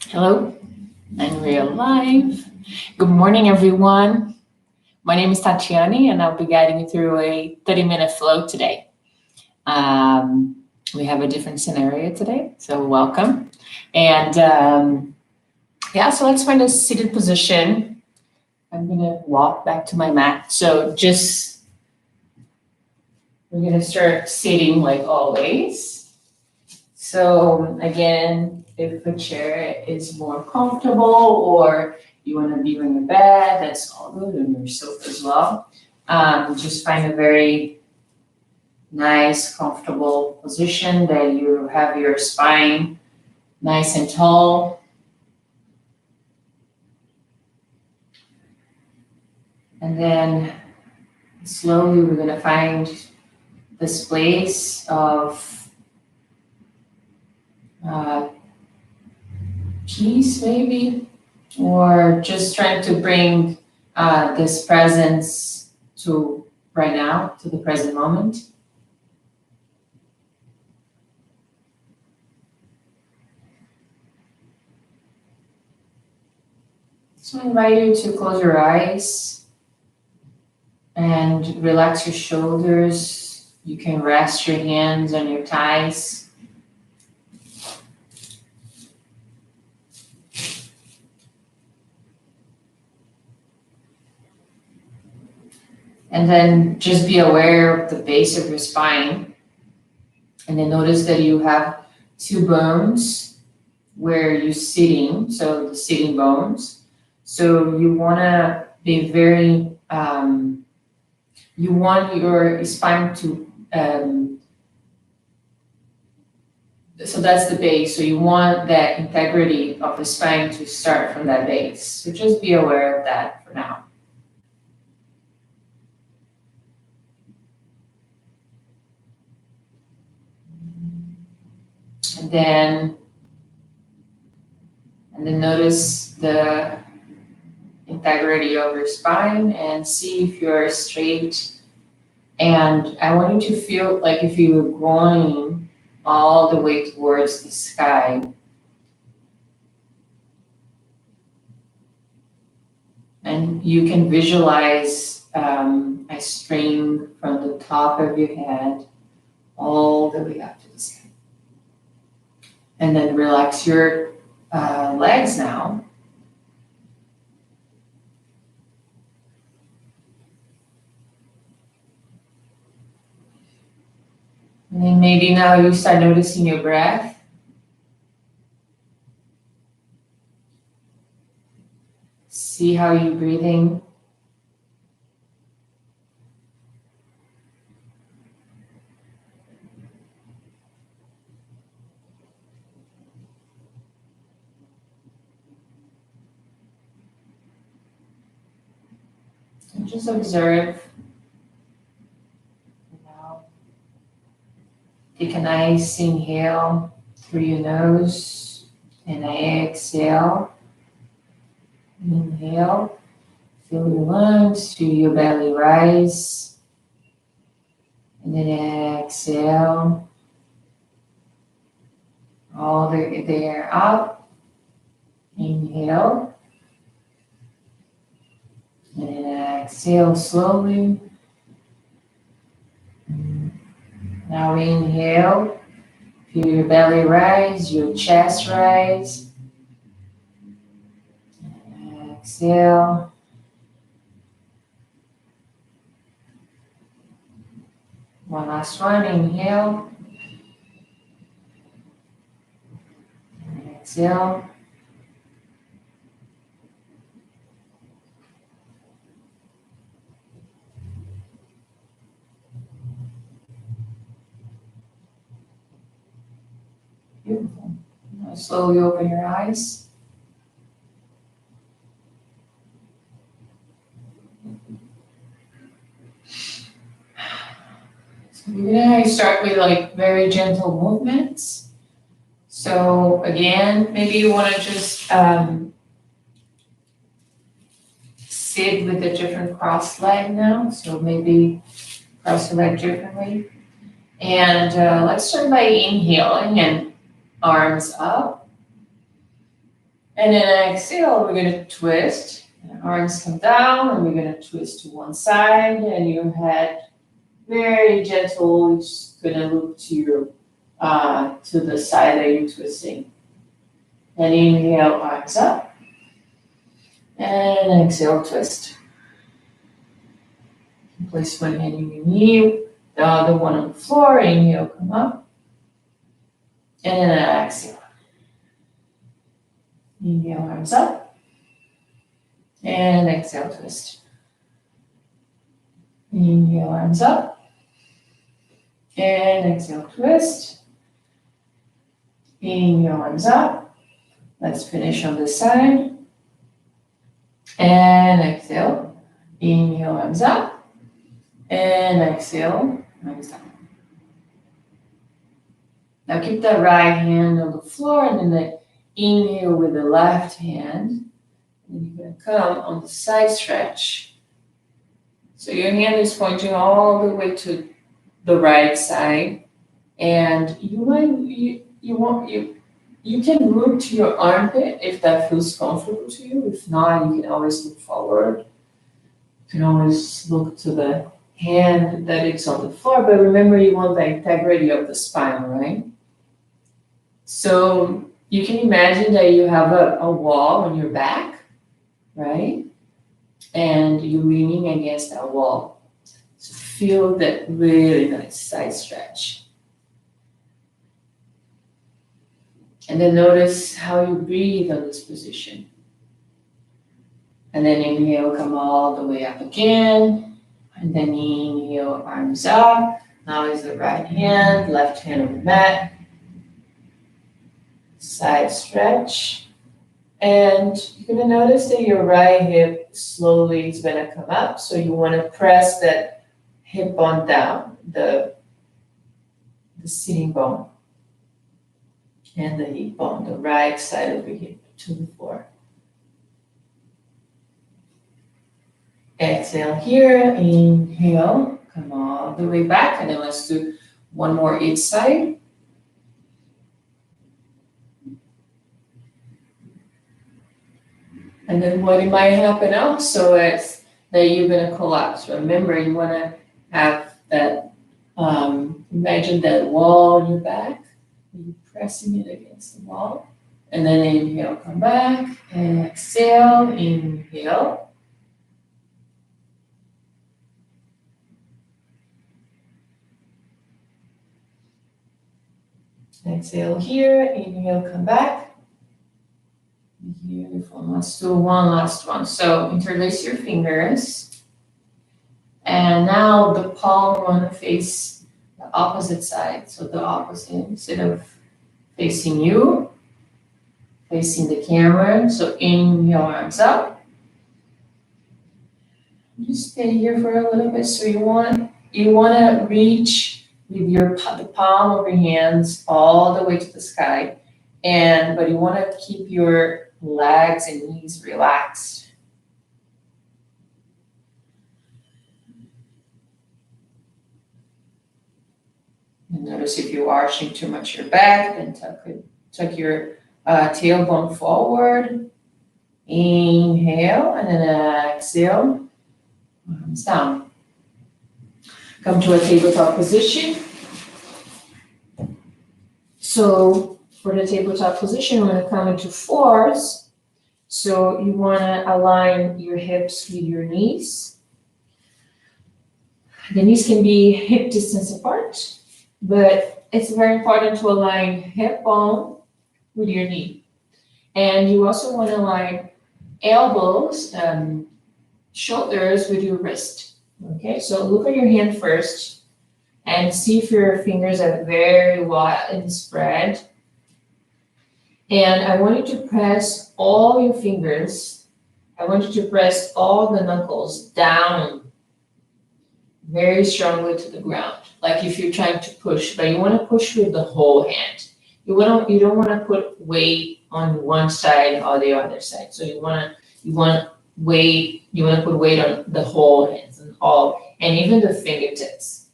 Hello, I'm real live. Good morning, everyone. My name is Tatiani, and I'll be guiding you through a 30-minute flow today. Um, we have a different scenario today, so welcome. And yeah, so let's find a seated position. I'm gonna walk back to my mat. We're gonna start sitting like always. So again, if a chair is more comfortable or you want to be on your bed, that's all good, on your sofa as well. Just find a very nice, comfortable position that you have your spine nice and tall. And then slowly we're going to find this place of uh, peace, maybe, or just trying to bring this presence to right now, to the present moment. So I invite you to close your eyes and relax your shoulders. You can rest your hands on your thighs. And then just be aware of the base of your spine. And then notice that you have two bones where you're sitting, so the sitting bones. So you want to be very, you want your spine to, so that's the base. So you want that integrity of the spine to start from that base. So just be aware of that for now. And then, notice the integrity of your spine and see if you're straight. And I want you to feel like if you were going all the way towards the sky. And you can visualize a string from the top of your head all the way up to the sky. And then relax your legs now. And then maybe now you start noticing your breath. See how you're breathing. And just observe. Now, take a nice inhale through your nose and exhale. Inhale, fill your lungs, feel your belly rise. And then exhale, all the air up. Inhale. And then exhale slowly. Now inhale, feel your belly rise, your chest rise. Exhale. One last one, inhale. Exhale. Beautiful. Now slowly open your eyes. So you're gonna start with like very gentle movements. So again, maybe you want to just sit with a different cross leg now. So maybe cross your leg differently. And let's start by inhaling and arms up. And then exhale, we're gonna twist. Arms come down, and we're gonna twist to one side, and your head very gentle. Just gonna look to the side that you're twisting. And inhale, arms up, and exhale, twist. Place one hand on your knee, the other one on the floor. Inhale, come up, and then exhale. Inhale, arms up, and exhale, twist. Inhale, arms up, and exhale, twist. Inhale, arms up. Let's finish on this side. And exhale. Inhale, arms up. And exhale, arms down. Now keep that right hand on the floor, and then inhale with the left hand. And you're going to come on the side stretch. So your hand is pointing all the way to the right side. And you can move to your armpit if that feels comfortable to you. If not, you can always look forward. You can always look to the hand that is on the floor, but remember you want the integrity of the spine, right? So you can imagine that you have a wall on your back, right? And you're leaning against that wall. So feel that really nice side stretch. And then notice how you breathe on this position. And then inhale, come all the way up again. And then inhale, arms up. Now is the right hand, left hand on the mat. Side stretch. And you're going to notice that your right hip slowly is going to come up. So you want to press that hip bone down, the sitting bone. And the hip bone, the right side of your hip to the floor. Exhale here, inhale, come all the way back, and then let's do one more each side. And then what might happen also is that you're going to collapse. Remember, you want to have that, imagine that wall on your back. You're pressing it against the wall. And then inhale, come back. Exhale, inhale. Exhale here, inhale, come back. Beautiful. Let's do one last one. So interlace your fingers. And now the palm want to face the opposite side. So the opposite, instead of facing you, facing the camera. So inhale, arms up. Just stay here for a little bit. So you want to reach with the palm of your hands all the way to the sky. But you want to keep your legs and knees relaxed. And notice if you're arching too much your back, then tuck your tailbone forward. Inhale, and then exhale. Arms down. Come to a tabletop position. So for the tabletop position, we're going to come into fours. So you want to align your hips with your knees. The knees can be hip distance apart, but it's very important to align hip bone with your knee. And you also want to align elbows and shoulders with your wrist. Okay, so look at your hand first and see if your fingers are very wide and spread. And I want you to press all your fingers. I want you to press all the knuckles down very strongly to the ground, like if you're trying to push, but you want to push with the whole hand. You don't want to put weight on one side or the other side. So you want to put weight on the whole hands and even the fingertips.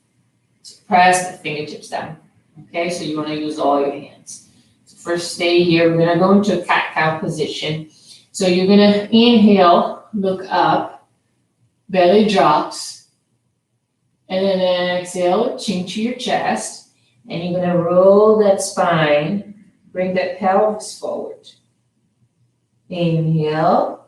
So press the fingertips down. Okay, so you want to use all your hands. So first stay here. We're gonna go into a cat-cow position. So you're gonna inhale, look up, belly drops, and then exhale, chin to your chest, and you're gonna roll that spine, bring that pelvis forward. Inhale,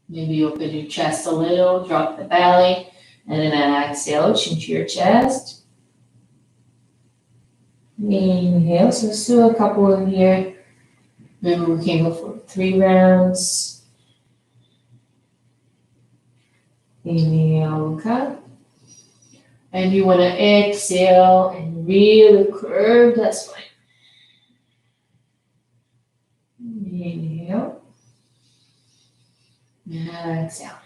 maybe open your chest a little, drop the belly, and then exhale, chin to your chest. Inhale, so let's do a couple in here. Maybe we can go for 3 rounds. Inhale, look up. And you want to exhale and really curve that spine. Inhale. And exhale.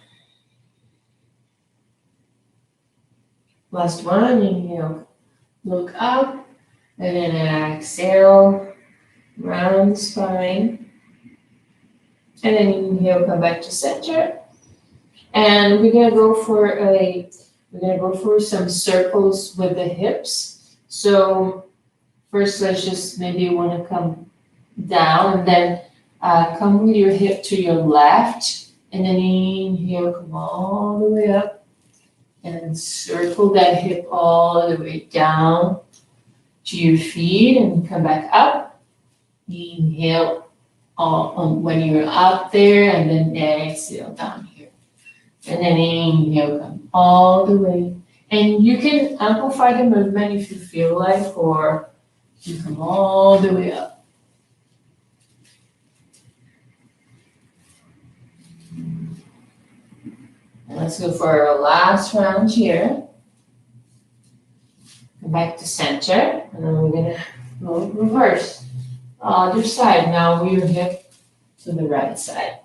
Last one, inhale, look up. And then exhale, round spine. And then inhale, come back to center. And we're gonna go for some circles with the hips. So first, let's just maybe you want to come down and then come with your hip to your left, and then inhale, come all the way up, and then circle that hip all the way down to your feet, and come back up. Inhale when you're up there, and then exhale down here. And then inhale, come all the way. And you can amplify the movement if you feel like, or you come all the way up. And let's go for our last round here. Come back to center, and then we're gonna go reverse. Other side, now your hip to the right side.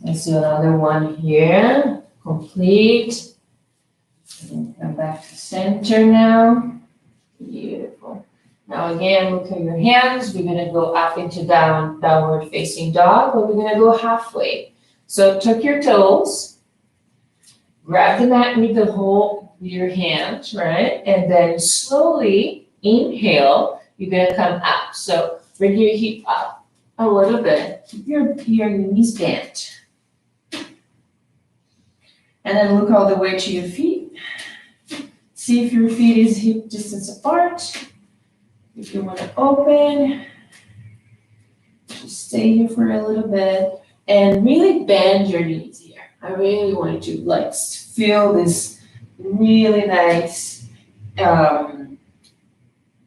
Let's do another one here, complete. And come back to center now. Beautiful. Now again, look at your hands. We're gonna go up into downward facing dog, but we're gonna go halfway. So tuck your toes, grab the mat with your hands, right? And then slowly inhale, you're gonna come up. So bring your hip up a little bit, keep your knees bent. And then look all the way to your feet. See if your feet is hip distance apart. If you want to open, just stay here for a little bit and really bend your knees here. I really want you to feel this really nice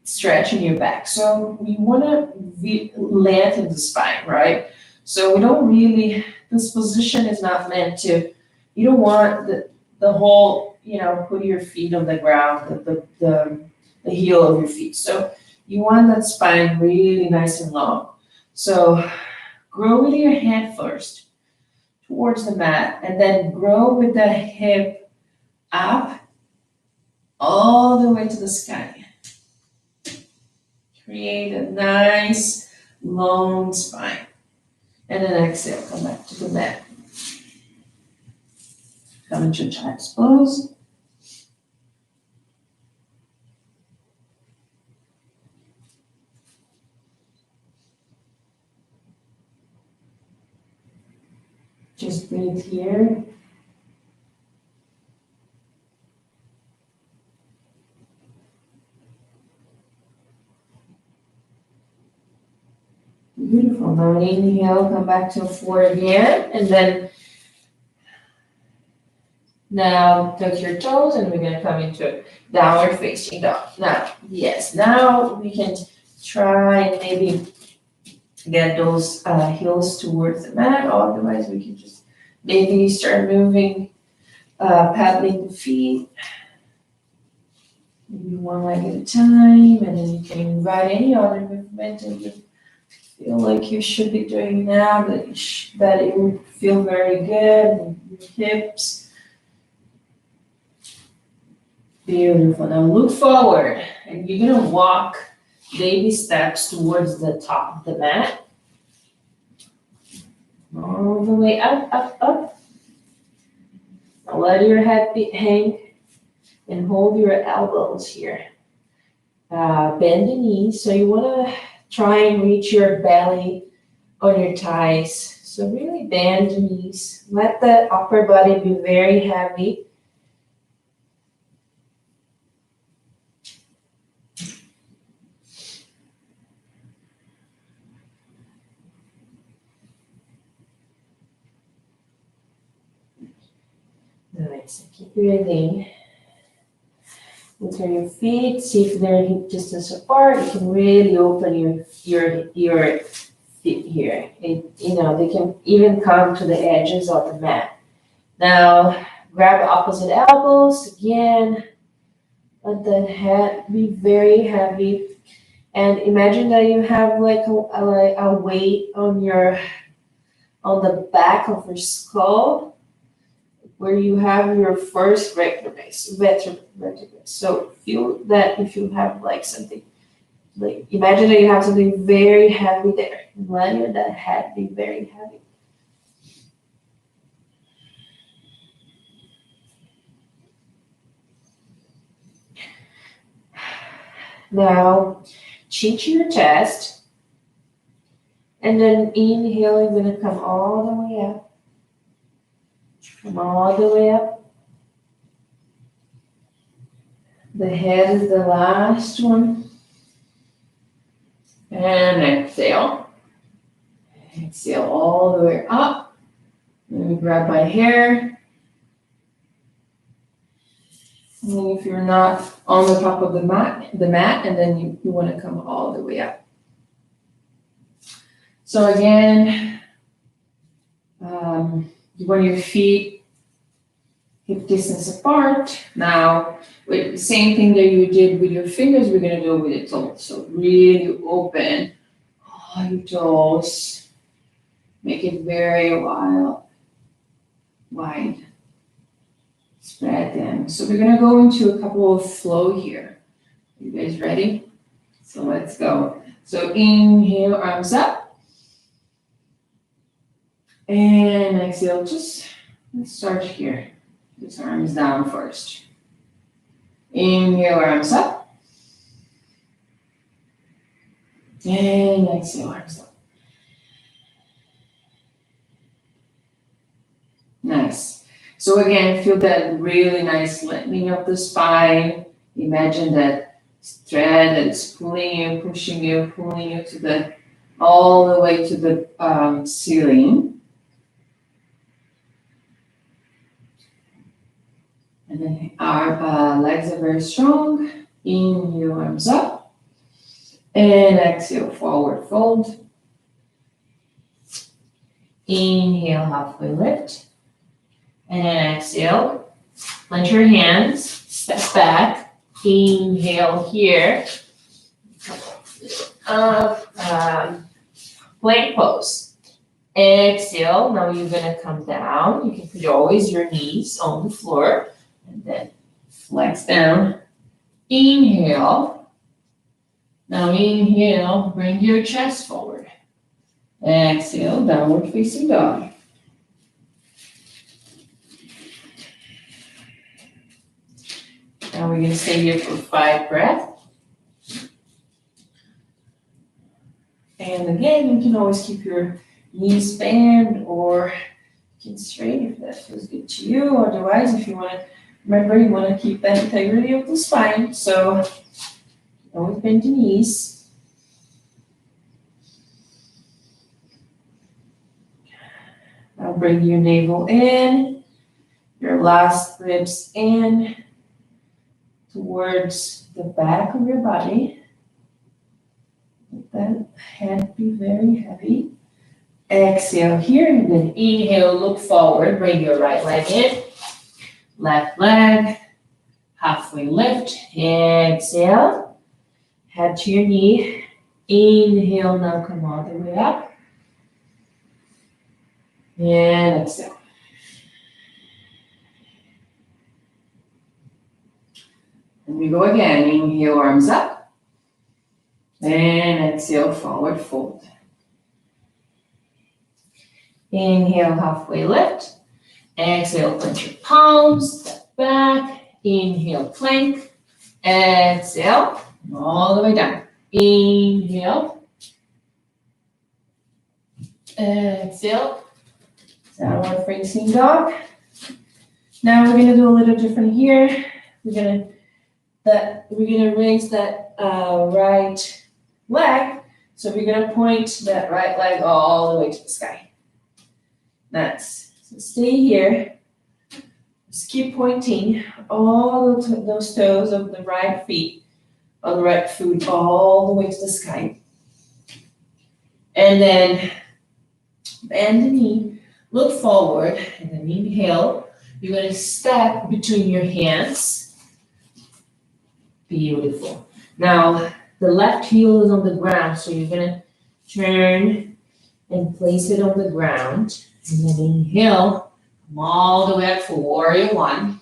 stretch in your back. So we want to lengthen the spine, right? So we don't really, this position is not meant to, you don't want the whole, put your feet on the ground, the heel of your feet. So you want that spine really nice and long. So grow with your head first towards the mat, and then grow with the hip up all the way to the sky. Create a nice long spine. And then exhale, come back to the mat. Come into child's pose. Just breathe here. Beautiful. Now inhale, come back to 4 again, and then now tuck your toes, and we're gonna come into downward facing dog. Now we can try and maybe get those heels towards the mat. Otherwise, we can just maybe start moving, paddling the feet. Maybe one leg at a time, and then you can invite any other movement that you feel like you should be doing now, that it will feel very good. And your hips, Beautiful. Now look forward and you're gonna walk baby steps towards the top of the mat. All the way up, up, up. Now let your head hang and hold your elbows here. Bend the knees. So you wanna try and reach your belly on your thighs. So really bend the knees. Let the upper body be very heavy. Nice. Keep breathing. Turn your feet. See if they're hip distance apart. You can really open your feet here. They can even come to the edges of the mat. Now grab opposite elbows again. Let the head be very heavy. And imagine that you have like a weight on the back of your skull where you have your first vertebrae. So feel that if you have like something, like imagine that you have something very heavy there. And let that head be very heavy. Now, chin to your chest. And then inhale, you're gonna come all the way up. Come all the way up. The head is the last one. And exhale. Exhale all the way up. Let me grab my hair. And then if you're not on the top of the mat, and then you want to come all the way up. So again, you want your feet hip distance apart. Now, with the same thing that you did with your fingers, we're going to do it with the toes. So really open all your toes. Make it very wide. Spread them. So we're going to go into a couple of flow here. You guys ready? So let's go. So inhale, arms up. And exhale, let's start here. Put arms down first. Inhale, arms up. And exhale, arms up. Nice. So again, feel that really nice lengthening of the spine. Imagine that thread that's pulling you, pushing you, pulling you all the way to the ceiling. And then our legs are very strong. Inhale, arms up. And exhale, forward fold. Inhale, halfway lift. And exhale, plant your hands, step back, inhale here, plank pose. Exhale, now you're gonna come down. You can put always your knees on the floor and then flex down. Inhale. Now inhale, bring your chest forward. Exhale, downward facing dog. Now we're going to stay here for 5 breaths. And again, you can always keep your knees bent or you can straighten if that feels good to you. Otherwise, if you want to, remember you want to keep that integrity of the spine. So always bend your knees. Now bring your navel in, your last ribs in. Towards the back of your body. Let that head be very heavy. Exhale here and then inhale, look forward, bring your right leg in. Left leg, halfway lift. Exhale, head to your knee. Inhale, now come all the way up. And exhale. And we go again. Inhale, arms up. And exhale, forward fold. Inhale, halfway lift. Exhale, plant your palms, step back. Inhale, plank. Exhale, all the way down. Inhale. Exhale. Downward facing dog. Now we're gonna do a little different here. We're gonna raise that right leg. So we're gonna point that right leg all the way to the sky. Nice. So stay here. Just keep pointing all those toes of the right feet, of the right foot, all the way to the sky. And then bend the knee, look forward, and then inhale. You're going to step between your hands. Beautiful. Now, the left heel is on the ground, so you're going to turn and place it on the ground. And then inhale, come all the way up for warrior one.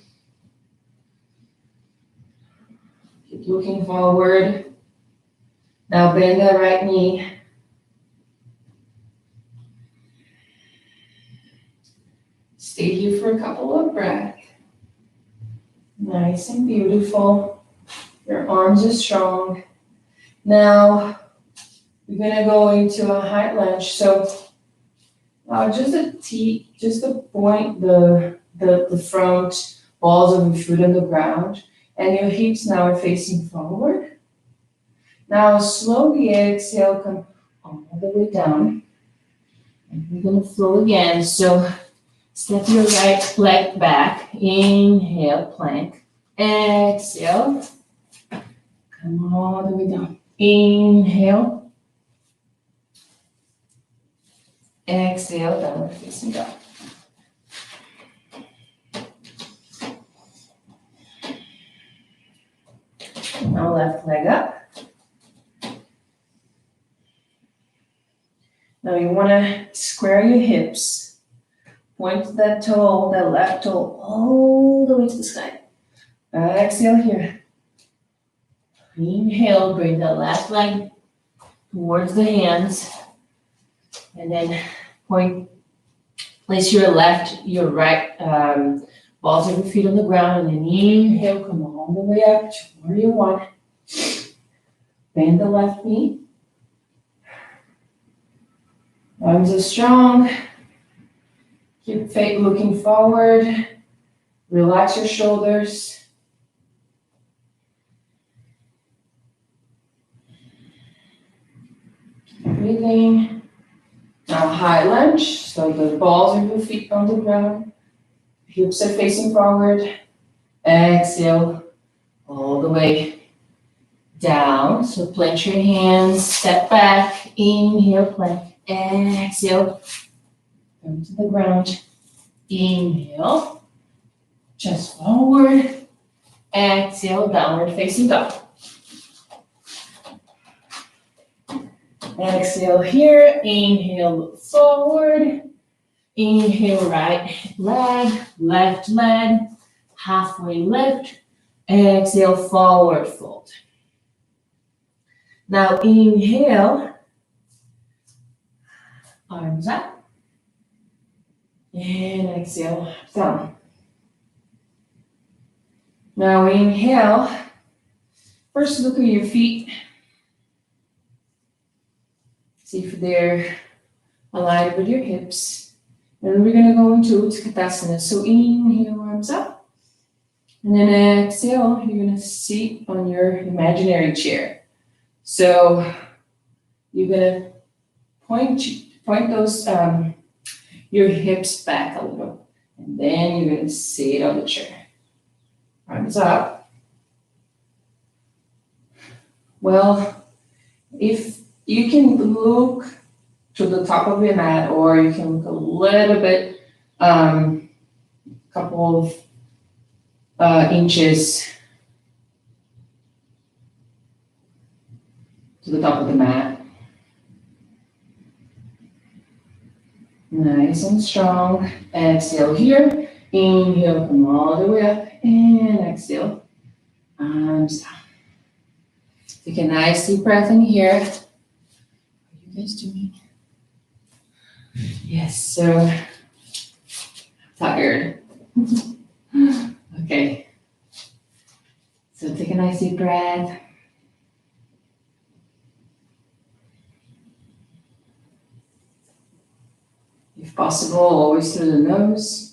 Keep looking forward. Now bend that right knee. Stay here for a couple of breaths. Nice and beautiful. Your arms are strong. Now, we're gonna go into a high lunge. So, just to point the front balls of your foot on the ground, and your hips now are facing forward. Now, slowly exhale, come all the way down. And we're gonna flow again. So, step your right leg back. Inhale, plank. Exhale. Come all the way down. Inhale. Exhale, downward facing dog. Now left leg up. Now you want to square your hips. Point that toe, that left toe, all the way to the sky. Exhale here. Inhale, bring the left leg towards the hands. And then place your right balls of your feet on the ground. And then inhale, come all the way up to warrior one. Bend the left knee. Arms are strong. Keep looking forward. Relax your shoulders. Breathing. Now high lunge. So the balls of your feet on the ground. Hips are facing forward. Exhale all the way down. So plant your hands. Step back. Inhale, plank. Exhale. Come to the ground. Inhale. Chest forward. Exhale, downward facing dog. Exhale here. Inhale, look forward. Inhale, right leg, left leg, halfway lift. Exhale, forward fold. Now inhale, arms up. And exhale, down. Now inhale. First look at your feet. See if they're aligned with your hips. And then we're going to go into Utkatasana. So inhale, arms up. And then exhale, you're going to sit on your imaginary chair. So you're going to point those your hips back a little. And then you're going to sit on the chair. Arms up. Well, if you can look to the top of your mat, or you can look a little bit, couple of inches to the top of the mat. Nice and strong. Exhale here. Inhale, come all the way up. And exhale. Arms up. Take a nice deep breath in here. How are you guys doing? Yes, so tired. Okay. So take a nice deep breath. If possible, always through the nose.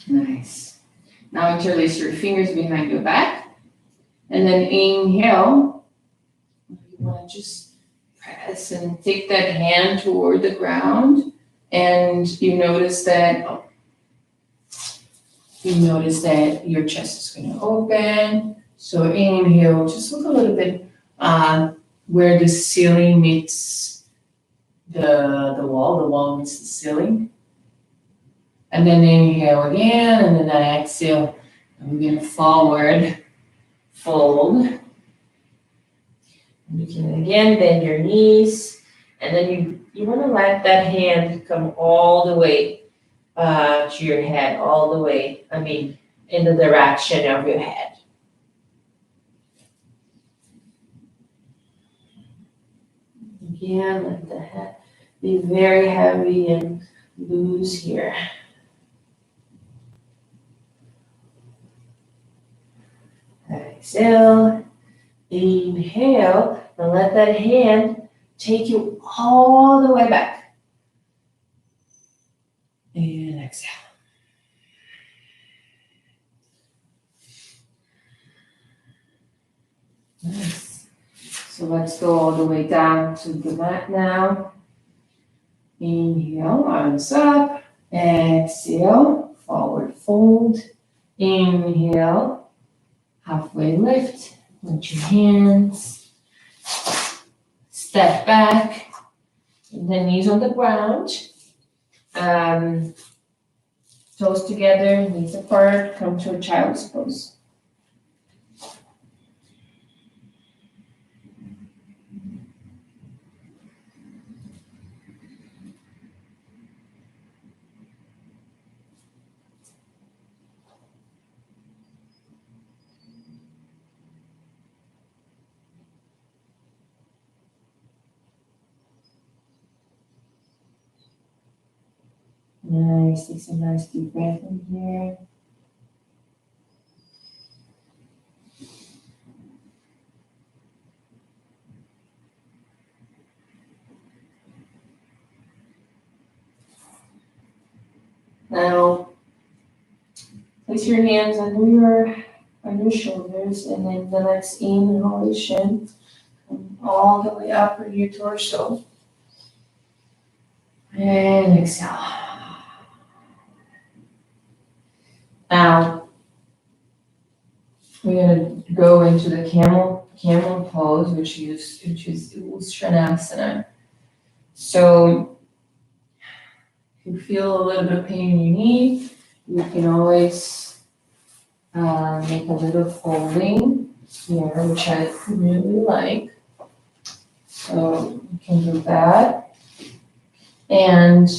Nice. Now interlace your fingers behind your back. And then inhale. You want to just press and take that hand toward the ground. And you notice that your chest is going to open. So inhale, just look a little bit where the ceiling meets the wall meets the ceiling. And then inhale again, and then exhale. And we're going to forward fold. And you can again bend your knees, and then you want to let that hand come all the way to your head, all the way, in the direction of your head. Again, let the head be very heavy and loose here. Exhale, inhale, and let that hand take you all the way back. And exhale. Nice. So let's go all the way down to the mat now. Inhale, arms up. Exhale, forward fold. Inhale, halfway lift. Lift your hands. Step back. And then knees on the ground. Toes together, knees apart. Come to a child's pose. Nice, take some nice deep breath in here. Now, place your hands under your shoulders, and then the next inhalation, come all the way up in your torso. And exhale. Now, we're gonna go into the camel pose, which is Uttanasana. So, if you feel a little bit of pain in your knee, you can always make a little folding here, which I really like. So you can do that. And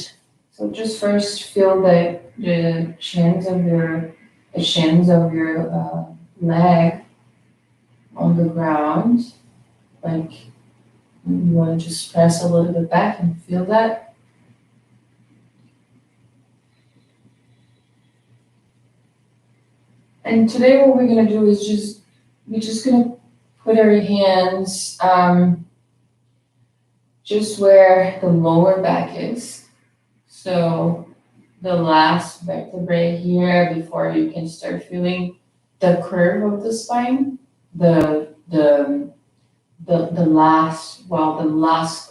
so just first feel the shins of your leg on the ground. Like you want to just press a little bit back and feel that. And today what we're gonna do is we're just gonna put our hands just where the lower back is. So the last vertebrae here before you can start feeling the curve of the spine, the last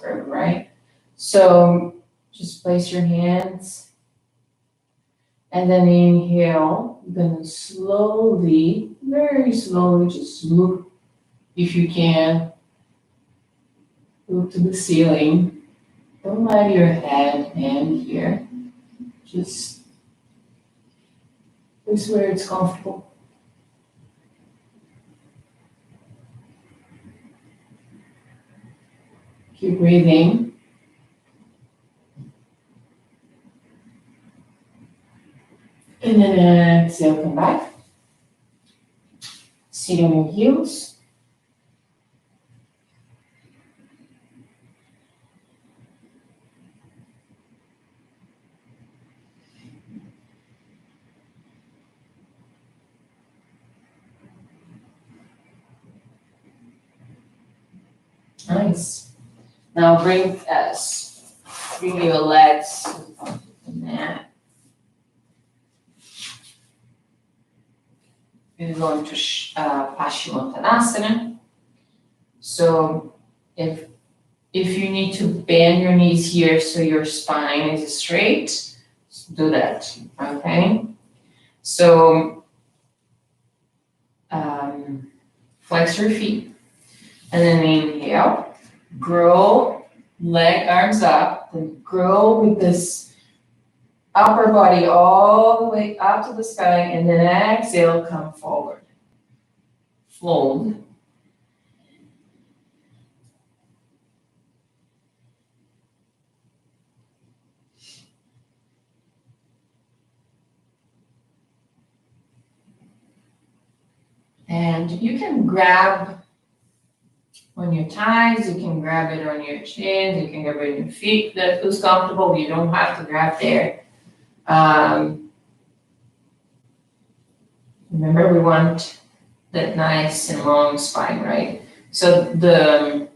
curve, right? So just place your hands and then inhale. You're gonna slowly, very slowly, just look, if you can, look to the ceiling. Don't let your head end here. Just place where it's comfortable. Keep breathing. and then exhale, come back. Sit on your heels. Nice. Now bring your legs to the mat. We're going to Paschimottanasana. So if you need to bend your knees here so your spine is straight, do that, okay? So flex your feet and then inhale, grow, leg, arms up, then grow with this upper body all the way up to the sky, and then exhale, come forward. Fold. And you can grab on your thighs, you can grab it on your chin, you can grab it on your feet. That feels comfortable. You don't have to grab there. Remember, we want that nice and long spine, right? So the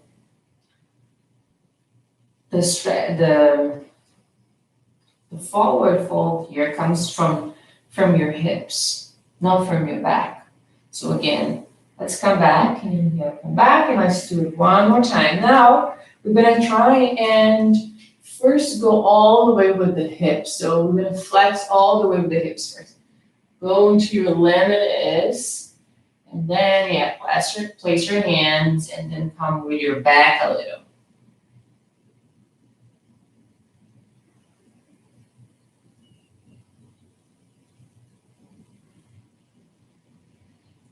forward fold here comes from your hips, not from your back. So again, let's come back, inhale, come back, and let's do it one more time. Now, we're gonna try and first go all the way with the hips. So we're gonna flex all the way with the hips first. Go into your limited S, and then, place your hands, and then come with your back a little.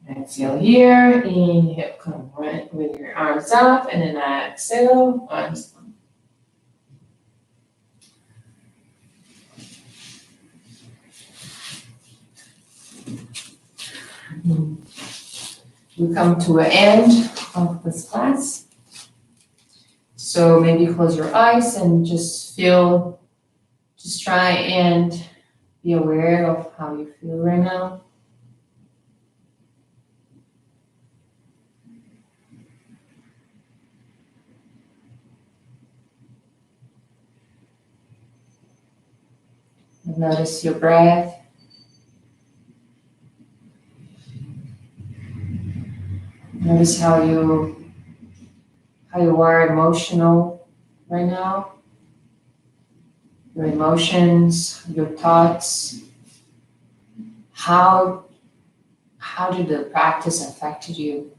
Exhale here, inhale, come right with your arms up, and then exhale, arms down. We come to an end of this class. So maybe close your eyes and just try and be aware of how you feel right now. Notice your breath. Notice how you are emotional right now. Your emotions, your thoughts. How did the practice affect you?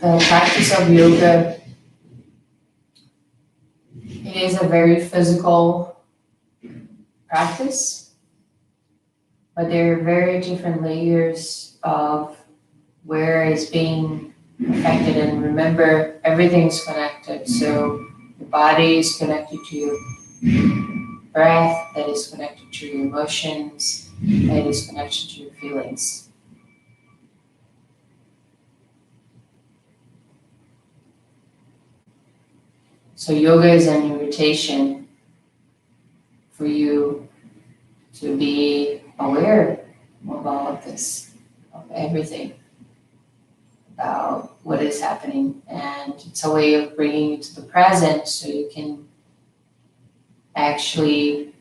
The practice of yoga, it is a very physical practice, but there are very different layers of where it's being affected. And remember, everything's connected. So your body is connected to your breath, that is connected to your emotions, that is connected to your feelings. So yoga is an invitation for you to be aware of all of this, of everything, about what is happening. And it's a way of bringing you to the present so you can actually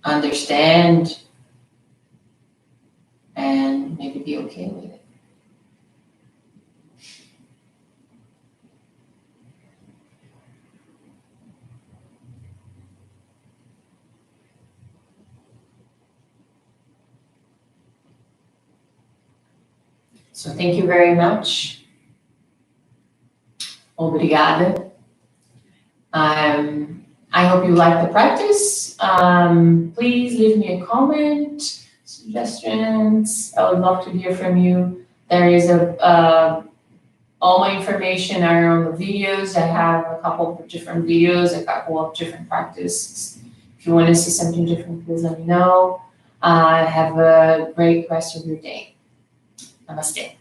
understand and maybe be okay with it. So thank you very much. Obrigada. I hope you like the practice. Please leave me a comment. suggestions. I would love to hear from you. There is all my information are on the videos. I have a couple of different videos, a couple of different practices. If you want to see something different, please let me know. Have a great rest of your day. Namaste.